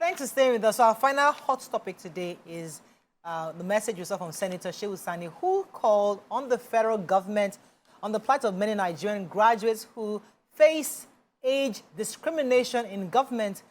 Thanks for staying with us. So our final hot topic today is the message we saw from Senator Shehu Sani, who called on the federal government on the plight of many Nigerian graduates who face age discrimination in government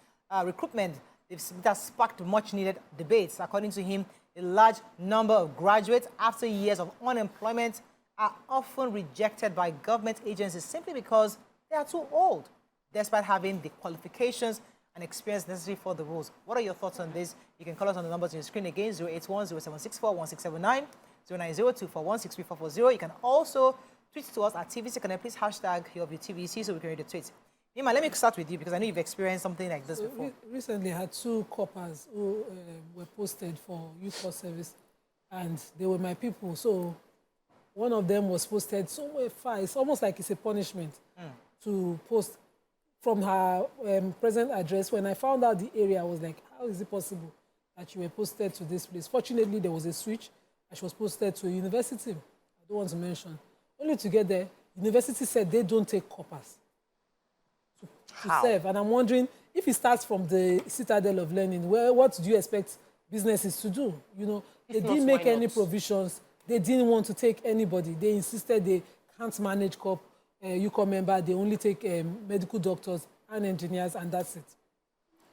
recruitment. It has sparked much-needed debates. According to him, a large number of graduates, after years of unemployment, are often rejected by government agencies simply because they are too old, despite having the qualifications and experience necessary for the roles. What are your thoughts on this? You can call us on the numbers on your screen again, 081-0764-1679, 090-241-63440. You can also tweet to us at TVC Connect. Please hashtag YourView so we can read the tweet. Nima, let me start with you because I know you've experienced something like this before. Recently, I had two coppers who were posted for youth corps service, and they were my people. So one of them was posted somewhere far. It's almost like it's a punishment to post from her present address. When I found out the area, I was like, how is it possible that you were posted to this place? Fortunately, there was a switch, and she was posted to a university. I don't want to mention. Only to get there, university said they don't take coppers to serve. And I'm wondering, if it starts from the citadel of learning, what do you expect businesses to do? You know, they didn't make any provisions. They didn't want to take anybody. They insisted they can't manage UCOM member. They only take medical doctors and engineers, and that's it.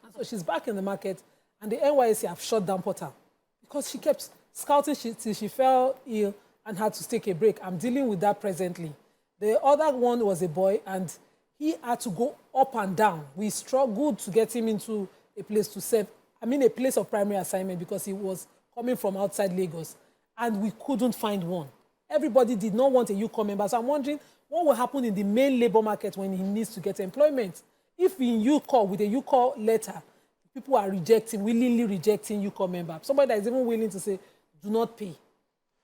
And so she's back in the market, and the NYSC have shut down Portal because she kept scouting till she fell ill and had to take a break. I'm dealing with that presently. The other one was a boy, and he had to go up and down. We struggled to get him into a place to serve, a place of primary assignment, because he was coming from outside Lagos, and we couldn't find one. Everybody did not want a UCOM member. So I'm wondering what will happen in the main labor market when he needs to get employment. If in UCOM, with a UCOM letter, people are willingly rejecting UCOM member, somebody that is even willing to say, do not pay,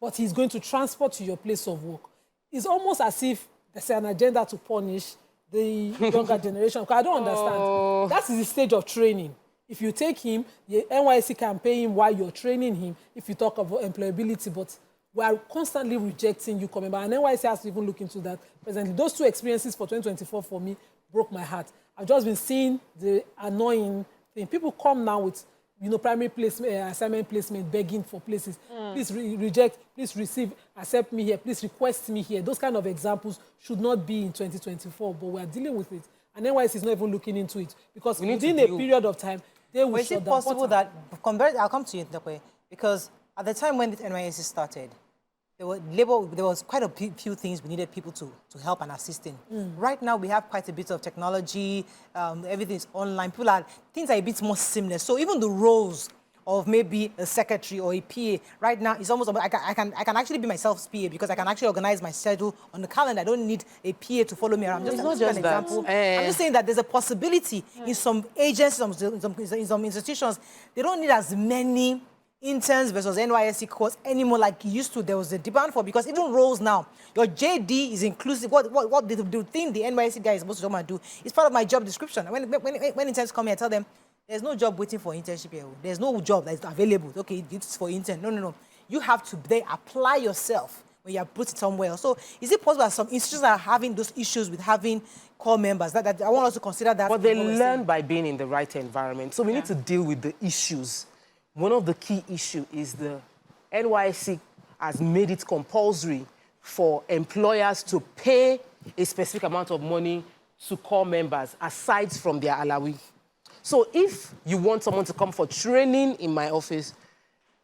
but he's going to transport to your place of work. It's almost as if there's an agenda to punish the younger generation. Because I don't understand. That's the stage of training. If you take him, the NYSC can pay him while you're training him, if you talk about employability, but we are constantly rejecting UCOM member, and NYSC has to even look into that presently. Those two experiences for 2024 for me broke my heart. I've just been seeing the annoying thing. People come now with, primary placement, assignment placement, begging for places. Please reject, please receive, accept me here, please request me here. Those kind of examples should not be in 2024, but we are dealing with it. And NYSC is not even looking into it, because within a period of time, they will shut down. Is it possible that, I'll come to you that way, because at the time when the NYSC started, there was quite a few things we needed people to help and assist in. Right now, we have quite a bit of technology. Everything is online. Things are a bit more seamless. So even the roles of maybe a secretary or a PA right now is almost. I can actually be myself PA, because I can actually organize my schedule on the calendar. I don't need a PA to follow me around. It's not just that. I'm just saying that there's a possibility in some agencies, in some institutions, they don't need as many interns versus NYSC course anymore like it used to. There was a demand for, because even roles now, your JD is inclusive. What the thing the NYSC guy is supposed to come and do is part of my job description. When interns come here, I tell them, there's no job waiting for internship here. There's no job that is available. Okay, it's for intern. No. You have to apply yourself when you are put it somewhere. So is it possible that some institutions are having those issues with having core members? That I want us to consider that. But they learn by being in the right environment. So we need to deal with the issues. One of the key issues is the NYSC has made it compulsory for employers to pay a specific amount of money to core members, aside from their alawi. So if you want someone to come for training in my office,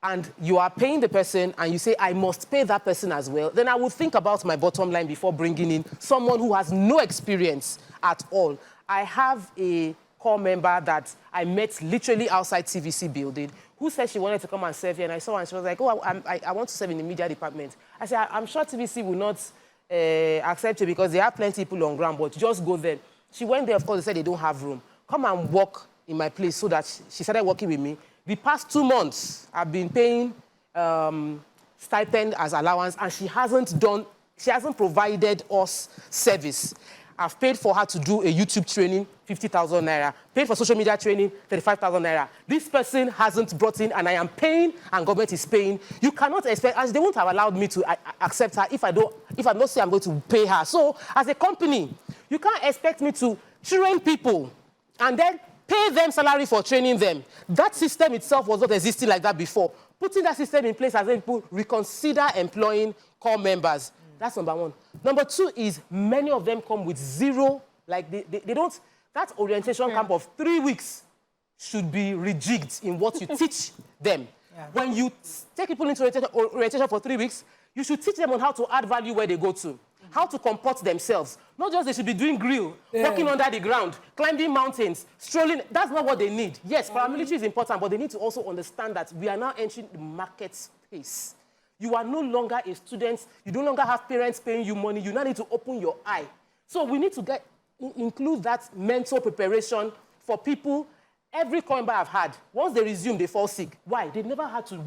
and you are paying the person, and you say, I must pay that person as well, then I would think about my bottom line before bringing in someone who has no experience at all. I have a core member that I met literally outside TVC building, who said she wanted to come and serve here, and I saw her and she was like, oh, I want to serve in the media department. I said, I'm sure TVC will not accept you because they have plenty of people on ground, but just go there. She went there, of course, they said they don't have room. Come and work in my place, so that she started working with me. The past 2 months, I've been paying stipend as allowance, and she hasn't provided us service. I've paid for her to do a YouTube training, 50,000 naira. Paid for social media training, 35,000 naira. This person hasn't brought in, and I am paying, and government is paying. You cannot expect, as they won't have allowed me to accept her if I'm not saying I'm going to pay her. So, as a company, you can't expect me to train people and then pay them salary for training them. That system itself was not existing like that before. Putting that system in place has made people reconsider employing core members. That's number one. Number two is many of them come with zero, like they don't, that orientation camp of 3 weeks should be rejigged in what you teach them. Yeah. When you take people into orientation for 3 weeks, you should teach them on how to add value where they go to, how to comport themselves. Not just they should be doing grill, walking under the ground, climbing mountains, strolling. That's not what they need. Yes, paramilitary is important, but they need to also understand that we are now entering the market space. You are no longer a student. You no longer have parents paying you money. You now need to open your eye. So we need to include that mental preparation for people. Every core member I've had, once they resume, they fall sick. Why? They've never had to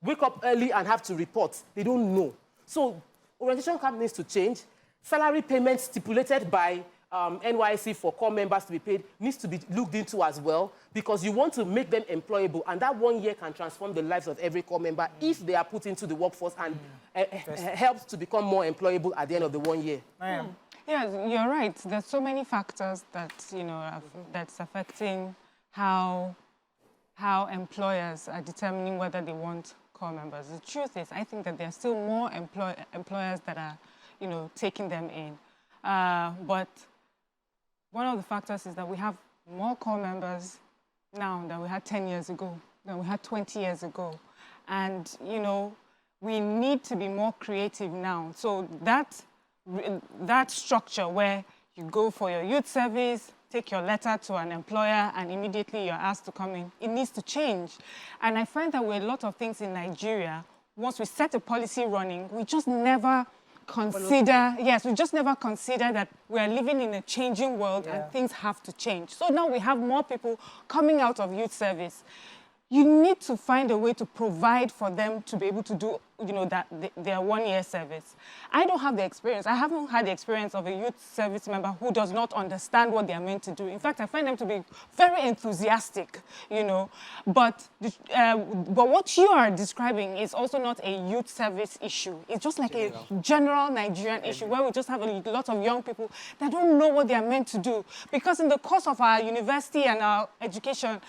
wake up early and have to report. They don't know. So orientation camp needs to change. Salary payments stipulated by NYSC for core members to be paid needs to be looked into as well, because you want to make them employable, and that 1 year can transform the lives of every core member if they are put into the workforce and helps to become more employable at the end of the 1 year. Yeah, you're right. There's so many factors that, you know, that's affecting how employers are determining whether they want core members. The truth is, I think that there are still more employers that are, you know, taking them in. But one of the factors is that we have more core members now than we had 10 years ago, than we had 20 years ago. And, you know, we need to be more creative now. So that structure where you go for your youth service, take your letter to an employer, and immediately you're asked to come in, it needs to change. And I find that with a lot of things in Nigeria, once we set a policy running, we just never consider, we just never consider that we're living in a changing world and things have to change. So now we have more people coming out of youth service. You need to find a way to provide for them to be able to do, you know, their 1 year service. I don't have the experience. I haven't had the experience of a youth service member who does not understand what they are meant to do. In fact, I find them to be very enthusiastic, you know. But what you are describing is also not a youth service issue. It's just like a general Nigerian issue where we just have a lot of young people that don't know what they are meant to do. Because in the course of our university and our education,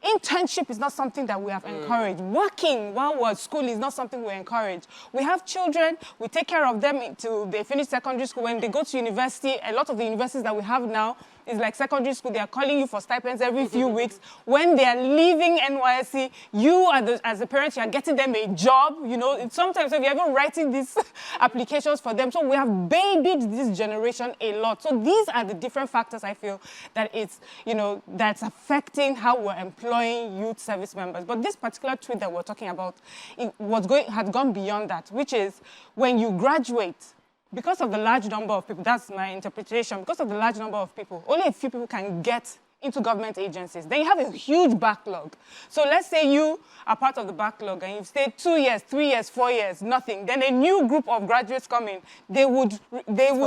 internship is not something that we have encouraged. Working while we're at school is not something we encourage. We have children, we take care of them until they finish secondary school. When they go to university, a lot of the universities that we have now is like secondary school. They are calling you for stipends every few weeks. When they are leaving NYSC, you as a parent, you are getting them a job. You know, sometimes if you're even writing these applications for them. So we have babied this generation a lot. So these are the different factors I feel that it's, you know, that's affecting how we're employing youth service members. But this particular tweet that we're talking about had gone beyond that, which is when you graduate, because of the large number of people, that's my interpretation, because of the large number of people, only a few people can get into government agencies. Then you have a huge backlog. So let's say you are part of the backlog and you've stayed 2 years, 3 years, 4 years, nothing. Then a new group of graduates come in. They would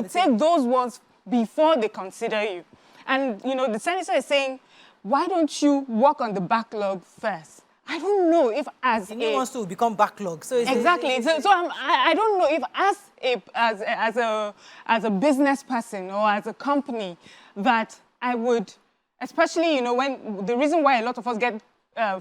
take those ones before they consider you. And, you know, the senator is saying, why don't you work on the backlog first? I don't know if as he wants to become backlog. So exactly. I don't know if as a business person or as a company that I would, especially, you know, when the reason why a lot of us get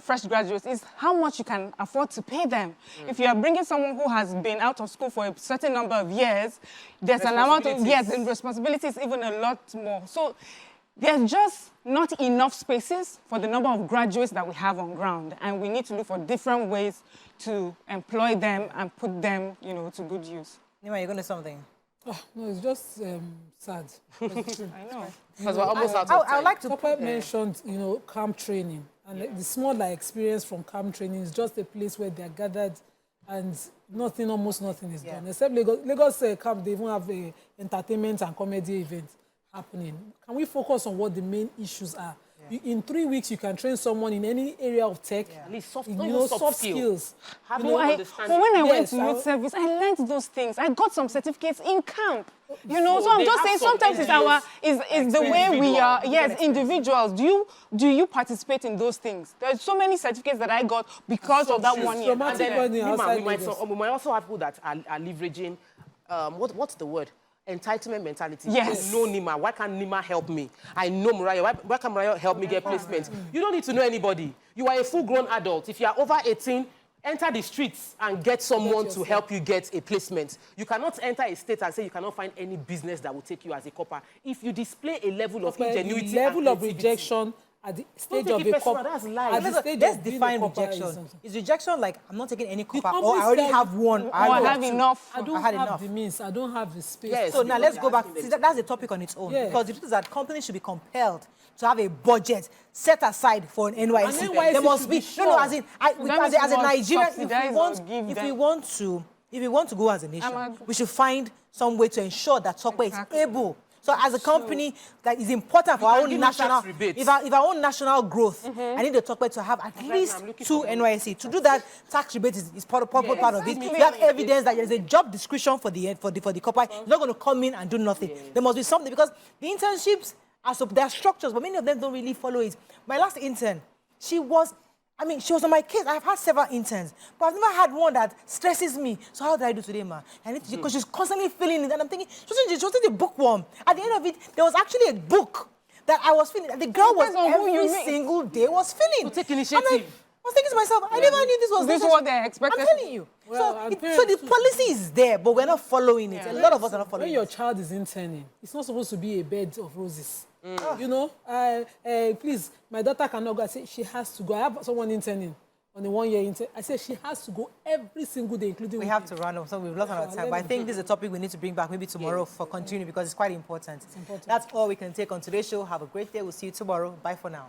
fresh graduates is how much you can afford to pay them. If you are bringing someone who has been out of school for a certain number of years, there's an amount of, and responsibilities even a lot more. So there's just not enough spaces for the number of graduates that we have on ground, and we need to look for different ways to employ them and put them, you know, to good use. Nima, you're going to say something? Oh, no, it's just sad. I know. Because we're almost out of time. I would like to... Papa mentioned, you know, camp training. And the small experience from camp training is just a place where they're gathered and almost nothing is done. Except Lagos camp, they even have a entertainment and comedy event happening. Can we focus on what the main issues are? In 3 weeks, you can train someone in any area of tech. At least soft skills. But when I went to youth service, I learned those things. I got some certificates in camp. You know, so I'm just saying sometimes it's the way we are. Yes, individuals. Do you participate in those things? There's so many certificates that I got because of that 1 year. And then, we might also have people that are leveraging, what's the word? entitlement mentality. Yes. I know Nima. Why can't Nima help me? I know Mariah. Why can't Mariah help me get placement? You don't need to know anybody. You are a full-grown adult. If you are over 18, enter the streets and get someone to help you get a placement. You cannot enter a state and say you cannot find any business that will take you as a copper. If you display a level of ingenuity, the level of rejection at the stage of a copper, let's define rejection. Is rejection like I'm not taking any copper, company or I already have one, Or I have enough. I don't have the means, I don't have the space. Yes. So now let's go back. See, that's a topic on its own. Yeah. Because the truth is that companies should be compelled to have a budget set aside for an NYSC. An NYSC There must should be be sure. no, as in, as a Nigerian, if we want to go as a nation, we should find some way to ensure that Tokwe is able. So as a company, that is important for our own national, if our own national growth, I need the Tokwe to have at least 2 NYSC. To do that, tax rebate is part of it. We have evidence that there is a job description for the copper. You're not going to come in and do nothing. There must be something, because the internships there are structures, but many of them don't really follow it. My last intern, she was on my case. I've had several interns, but I've never had one that stresses me. So how do I do today, ma? I need to, because she's constantly feeling it, and I'm thinking, she wasn't a bookworm. At the end of it, there was actually a book that I was feeling. The girl was every single day was feeling. To take initiative. I was thinking to myself, I never knew this was This is what they expected. I'm telling you. Well, so the policy is there, but we're not following it. A lot of us are not following When it. your child is interning, it's not supposed to be a bed of roses. You know, please, my daughter cannot go. I say she has to go. I have someone interning on a 1-year intern. I say she has to go every single day, including We have to run off, so we've lost our time. But I think this is a topic we need to bring back maybe tomorrow for continuing, because it's quite important. That's all we can take on today's show. Have a great day. We'll see you tomorrow. Bye for now.